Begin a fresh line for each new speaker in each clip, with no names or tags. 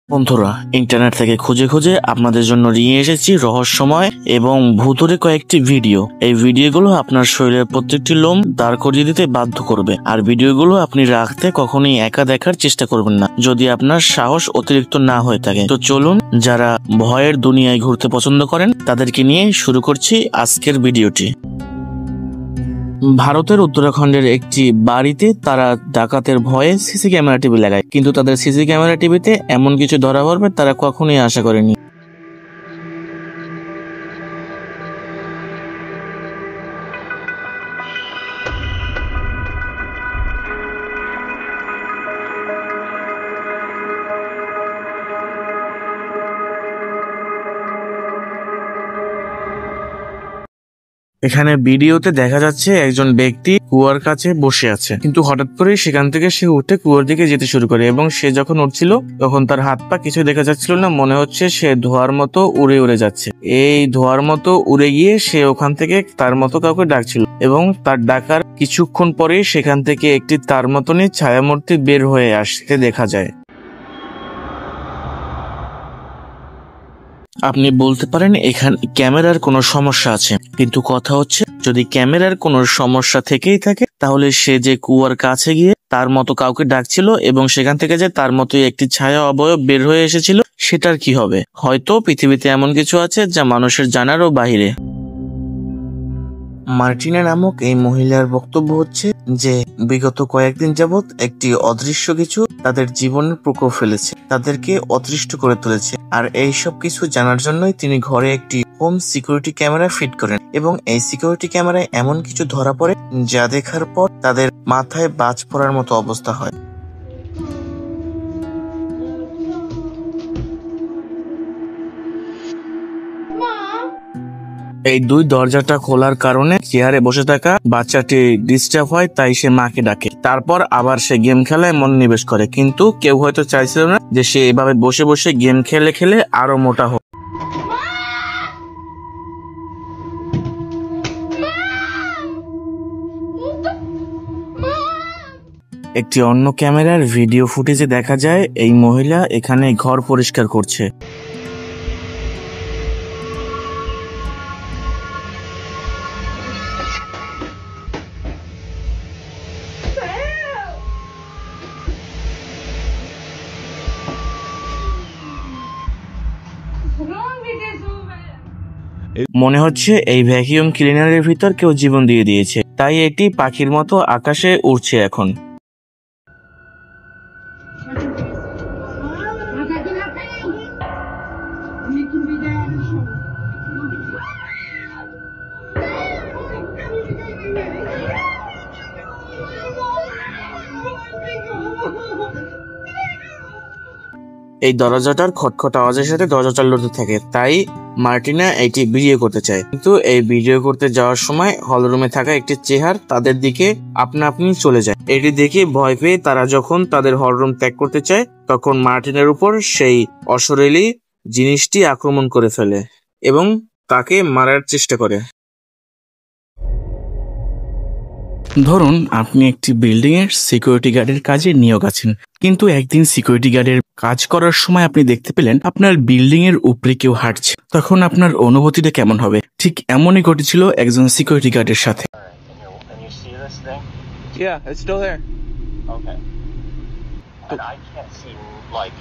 বন্ধুরা, ইন্টারনেট থেকে খুঁজে খুঁজে আপনাদের জন্য নিয়ে এসেছি রহস্যময় এবং ভূতুরে কয়েকটি ভিডিও। এই ভিডিওগুলো আপনার শরীরের প্রত্যেকটি লোম দাঁড় করিয়ে দিতে বাধ্য করবে। আর ভিডিওগুলো আপনি রাখতে কখনোই একা দেখার চেষ্টা করবেন না, যদি আপনার সাহস অতিরিক্ত না হয়ে থাকে। তো চলুন, যারা ভয়ের দুনিয়ায় ঘুরতে পছন্দ করেন তাদেরকে নিয়ে শুরু করছি আজকের ভিডিওটি। ভারতের উত্তরাখণ্ডের একটি বাড়িতে তারা ডাকাতের ভয়ে সিসি ক্যামেরা টিভি লাগায়, কিন্তু তাদের সিসি ক্যামেরা টিভিতে এমন কিছু ধরা পড়বে তারা কখনোই আশা করেনি। এখানে ভিডিওতে দেখা যাচ্ছে একজন ব্যক্তি কুয়ার কাছে বসে আছে, কিন্তু হঠাৎ করে সেখান থেকে সে উঠে কুয়ার দিকে যেতে শুরু করে এবং সে যখন উঠছিল তখন তার হাত পা কিছু দেখা যাচ্ছিল না, মনে হচ্ছে সে ধোঁয়ার মতো উড়ে উড়ে যাচ্ছে। এই ধোঁয়ার মতো উড়ে গিয়ে সে ওখান থেকে তার মতো কাউকে ডাকছিল এবং তার ডাকার কিছুক্ষণ পরেই সেখান থেকে একটি তার মতনই ছায়ামূর্তি বের হয়ে আসতে দেখা যায়। আপনি বলতে পারেন এখানে ক্যামেরার কোনো সমস্যা আছে, কিন্তু কথা হচ্ছে যদি ক্যামেরার কোনো সমস্যা থেকেই থাকে তাহলে সে যে কুয়ার কাছে গিয়ে তার মতো কাউকে ডাকছিল এবং সেখান থেকে যে তার মতোই একটি ছায়া অবয়ব বের হয়ে এসেছিল, সেটার কি হবে? হয়তো পৃথিবীতে এমন কিছু আছে যা মানুষের জানারও বাহিরে। মার্টিনা নামক এই মহিলার বক্তব্য হচ্ছে যে বিগত কয়েকদিন যাবৎ একটি অদৃশ্য কিছু তাদের জীবনের প্রকোপ ফেলেছে, তাদেরকে অদৃষ্ট করে তুলেছে। আর এই সব কিছু জানার জন্যই তিনি ঘরে একটি হোম সিকিউরিটি ক্যামেরা ফিট করেন এবং এই সিকিউরিটি ক্যামেরায় এমন কিছু ধরা পড়ে যা দেখার পর তাদের মাথায় বাজ পড়ার মতো অবস্থা হয়। এই দুই দরজাটা খোলার কারণে চেয়ারে বসে থাকা বাচ্চাটি ডিস্টার্ব হয়, তাই সে মাকে ডাকে। তারপর আবার সে গেম খেলায় মনোনিবেশ করে, কিন্তু কেউ হয়তো চাইছিল না যে সে এভাবে বসে বসে গেম খেলে খেলে আরো মোটা হোক। একটি অন্য ক্যামেরার ভিডিও ফুটেজে দেখা যায় এই মহিলা এখানে ঘর পরিষ্কার করছে। মনে হচ্ছে এই ভ্যাকিউম ক্লিনারের ভিতর কেউ জীবন দিয়ে দিয়েছে, তাই এটি পাখির মতো আকাশে উড়ছে এখন। এই দরজাটার খটখট আওয়াজের সাথে দরজাটা লড়তে থাকে, তাই মার্টিনা এটি ভিডিও করতে চায়। কিন্তু এই ভিডিও করতে যাওয়ার সময় হলরুমে থাকা একটি চেহারা তাদের দিকে আপনা আপনি চলে যায়। এটি দেখে ভয় পেয়ে তারা যখন তাদের হলরুম ত্যাগ করতে চায় তখন মার্টিনের উপর সেই অশরীরী জিনিসটি আক্রমণ করে ফেলে এবং তাকে মারার চেষ্টা করে। ধরুন আপনি একটি বিল্ডিং এর সিকিউরিটি গার্ডের কাজে নিয়োগ আছেন, কিন্তু একদিন সিকিউরিটি গার্ডের কাজ করার সময় আপনি দেখতে পেলেন আপনার বিল্ডিং এর উপরে কেউ হাঁটছে, তখন আপনার অনুভূতিটা কেমন হবে? ঠিক এমনই ঘটেছিল একজন সিকিউরিটি গার্ডের সাথে।
Yeah, it's still there.
Okay. And I can't see, like,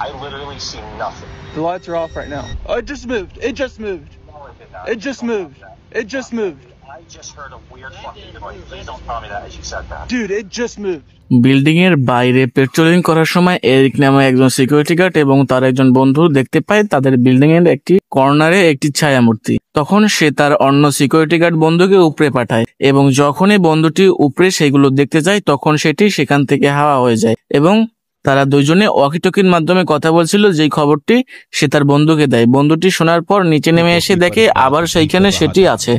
I literally see nothing.
The lights are off right now. Oh, it just moved. It just moved.
No, it did not.
It just moved. It just moved.
I just heard a weird fucking noise. Please don't tell me that as you said that.
Dude, it just moved.
Building এর বাইরে patrolling করার সময় Eric নামে একজন security guard এবং তার একজন বন্ধু দেখতে পায় তাদের বিল্ডিং এর একটি কর্নারে একটি ছায়ামূর্তি। তখন সে তার অন্য সিকিউরিটি গার্ড বন্ধুকে উপরে পাঠায় এবং যখনই বন্ধুটি উপরে সেগুলো দেখতে যায় তখন সেটি সেখান থেকে হাওয়া হয়ে যায় এবং তারা দুইজনে ওয়াকিটকির মাধ্যমে কথা বলছিল, যেই খবরটি সে তার বন্ধুকে দেয়। বন্ধুটি শোনার পর নিচে নেমে এসে দেখে আবার সেইখানে সেটি আছে।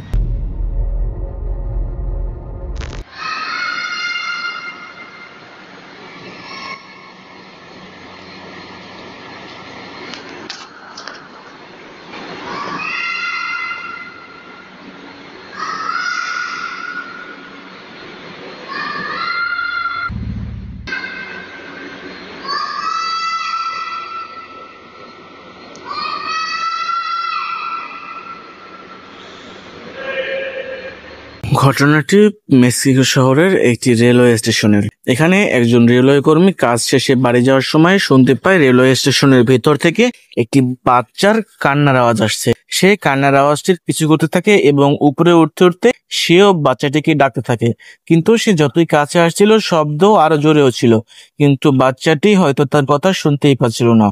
ঘটনাটি মেক্সিকো শহরের একটি রেলওয়ে স্টেশনের। এখানে একজন রেলওয়ে কর্মী কাজ শেষে বাড়ি যাওয়ার সময় শুনতে পায় রেলওয়ে স্টেশনের ভেতর থেকে একটি বাচ্চার কান্নার আওয়াজ আসছে। সে কান্নার আওয়াজটির পিছু করতে থাকে এবং উপরে উঠতে উঠতে সেও বাচ্চাটিকে ডাকতে থাকে, কিন্তু সে যতই কাছে আসছিল শব্দ আরো জোরে হচ্ছিল, কিন্তু বাচ্চাটি হয়তো তার কথা শুনতেই পাচ্ছিল না।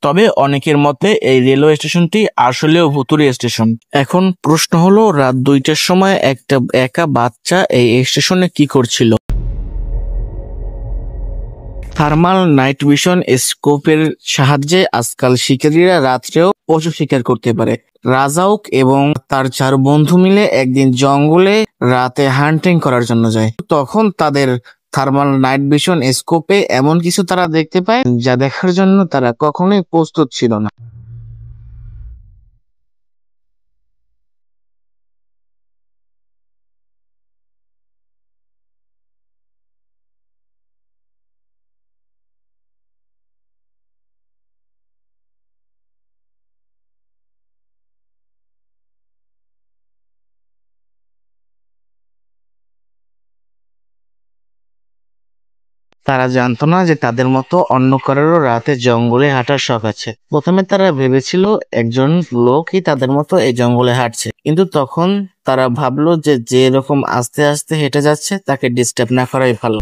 তবে অনেকের মতে এই রেলওয়ে স্টেশনটি আসলেও ভুতুড়ে স্টেশন। এখন প্রশ্ন হলো, রাত 2টার সময় একটা একা বাচ্চা এই স্টেশনে কি করছিল? থার্মাল নাইট ভিশন স্কোপের সাহায্যে আজকাল শিকারীরা রাত্রেও পশু শিকার করতে পারে। রাজাউক এবং তার 4 বন্ধু মিলে একদিন জঙ্গলে রাতে হান্টিং করার জন্য যায়। তখন তাদের থার্মাল নাইট ভিশন স্কোপে এমন কিছু তারা দেখতে পায় যা দেখার জন্য তারা কখনোই প্রস্তুত ছিল না। তারা জানতো না যে তাদের মতো অন্য কারোরও রাতে জঙ্গলে হাঁটার শখ আছে। প্রথমে তারা ভেবেছিল একজন লোকই তাদের মতো এই জঙ্গলে হাঁটছে, কিন্তু তখন তারা ভাবলো যে যে এরকম আস্তে আস্তে হেঁটে যাচ্ছে তাকে ডিস্টার্ব না করাই ভালো।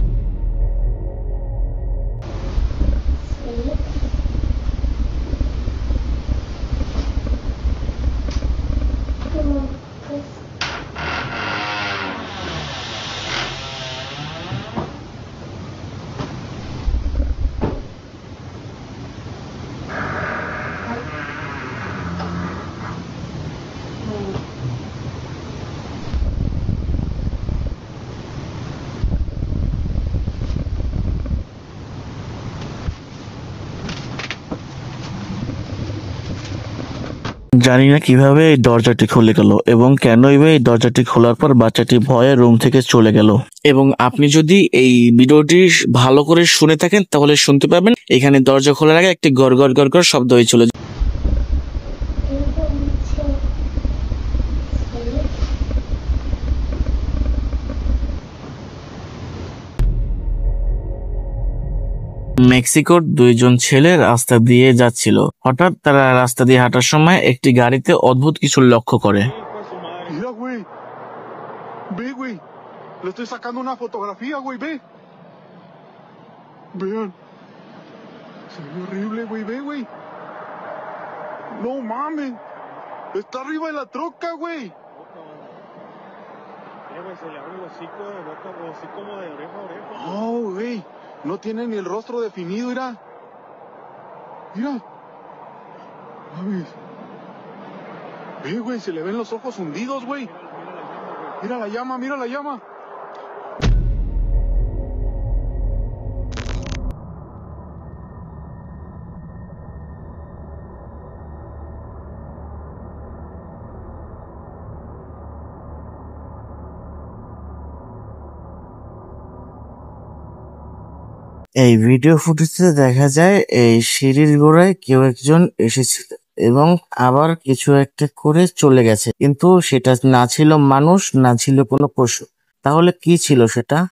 জানি না কিভাবে এই দরজাটি খুলে গেল এবং কেনই বা এই দরজাটি খোলার পর বাচ্চাটি ভয়ে রুম থেকে চলে গেল। এবং আপনি যদি এই ভিডিওটি ভালো করে শুনে থাকেন তাহলে শুনতে পাবেন এখানে দরজা খোলার আগে একটি গড় গড় গড় গড় শব্দ হয়েছিল। মেক্সিকোর 2জন ছেলে রাস্তা দিয়ে যাচ্ছিল। হঠাৎ তারা রাস্তা দিয়ে হাঁটার সময় একটি গাড়িতে অদ্ভুত কিছু লক্ষ্য করে।
Mira, güey. Ve, güey. Le estoy sacando una fotografía, güey. Ve. Vean. Se ve horrible, güey. Ve, güey. No mames. Está arriba de la troca, güey.
Se le abre el hocico de boca, así como de oreja a oreja.
Oh, güey. No tiene ni el rostro definido, mira. Mira. Mames. Ve, güey, se le ven los ojos hundidos, güey. Mira la llama, mira la llama.
এই video ফুটেজে দেখা যায় এই সিঁড়ির গোড়ায় কেউ একজন এসেছিল এবং আবার কিছু একটা করে চলে গেছে, কিন্তু সেটা না ছিল মানুষ, না ছিল কোনো পশু। তাহলে কি ছিল সেটা?